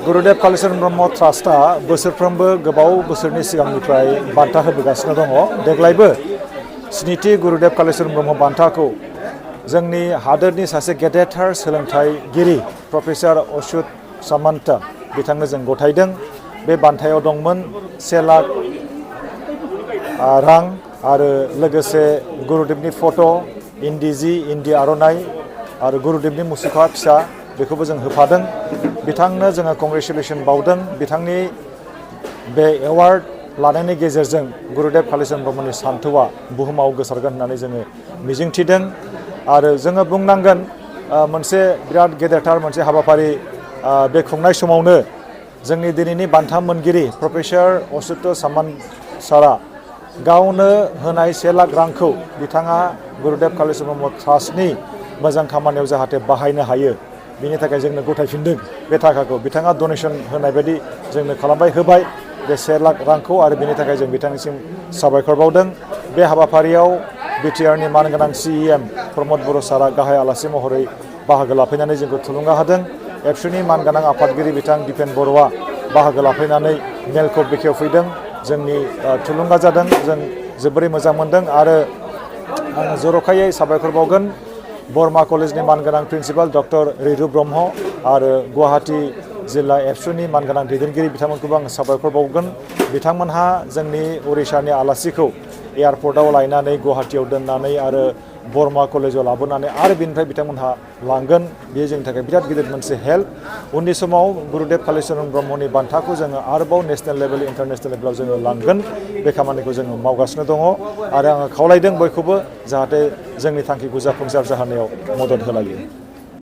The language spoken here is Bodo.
गुरुदेव कालीचरण ब्रह्म ट्रास्टआ बोसोरफ्रोमबो गोबाव बोसोरनि सिगांनिफ्राय बान्था होबोगासिनो दङ। देग्लायबो स्निथि गुरुदेव कालीचरण ब्रह्म बान्थाखौ जोंनि हादोरनि सासे गेदेरथार सोलोंथाइगिरि प्रफेसर अच्युत सामन्त बिथांनो जों गथायदों। बे बान्थायाव दंमोन 1 लाख रां आरो लोगोसे गुरुदेवनि फट', इन्दि जि, इन्दि आर'नाइ आरो गुरुदेवनि मुसुखा फिसा बेखौबो जों होफादों। बिथांनो जोङो कंग्रेचुलेसन बावदों। बिथांनि बे एवार्ड लानायनि गेजेरजों गुरुदेव कालीचरण ब्रह्मनि सान्थौआ बुहुमाव गोसारगोन होननानै जोङो मिजिंथिदों। आरो जोङो बुंनांगोन मोनसे बिराद गेदेरथार मोनसे हाबाफारि बे खुंनाय समावनो जोंनि दिनैनि बान्था मोनगिरि प्रफेसर अच्युत सामन्त सारा गावनो होनाय 1 लाख रांखौ बिथाङा गुरुदेव कालीचरण ब्रह्म ट्रास्टनि मोजां खामानियाव जाहाथे बाहायनो हायो बिनि थाखाय जोंनो गथायफिनदों। बे थाखाखौ बिथाङा डनेसन होनाय बायदि जोंनो होबाय बे 1 लाख रांखौ, आरो बेनि थाखाय जों बिथांनिसिम साबायखर बावदों। बे हाबाफारियाव बिटिआरनि मानगोनां CEM प्रमद बर' सारा गाहाय आलासि महरै बाहागो लाफैनानै जोंखौ थुलुंगा होदों। एबसुनि मानगोनां आफादगिरि बिथां दिपेन बर'आ बाहागो लाफैनानै मेलखौ बेखेवफैदों। जोंनि थुलुंगा जादों, जों जोबोरै मोजां मोनदों। आरो आं जर'खायै साबायखर बावगोन बरमा कलेजनि मानगोनां प्रिन्सिपाल डक्टर रिरु ब्रह्म आरो गुवाहाटी जिल्ला एबसुनि मानगोनां दैदेनगिरि बिथांमोनखौबो आं साबायखर बावगोन। बिथांमोनहा जोंनि उरिष्यानि आलासिखौ एयारपर्टआव लायनानै गुवाहाटीयाव दोननानै आरो बरमा कलेजाव लाबोनानै आरो बिनिफ्राय बिथांमोनहा लांगोन। बेयो जोंनि थाखाय बिराद गिदिर मोनसे हेल्प। उननि समाव गुरुदेव कालीचरण ब्रह्मनि बान्थाखौ जोङो आरोबाव नेशनेल लेभेल, इन्टारनेशनेल लेभेलाव जोङो लांगोन। बे खामानिखौ जोङो मावगासिनो दङ आरो आङो खावलायदों बयखौबो जाहाथे जोंनि थांखिखौ जाफुंसार जाहोनायाव मदद होलायो।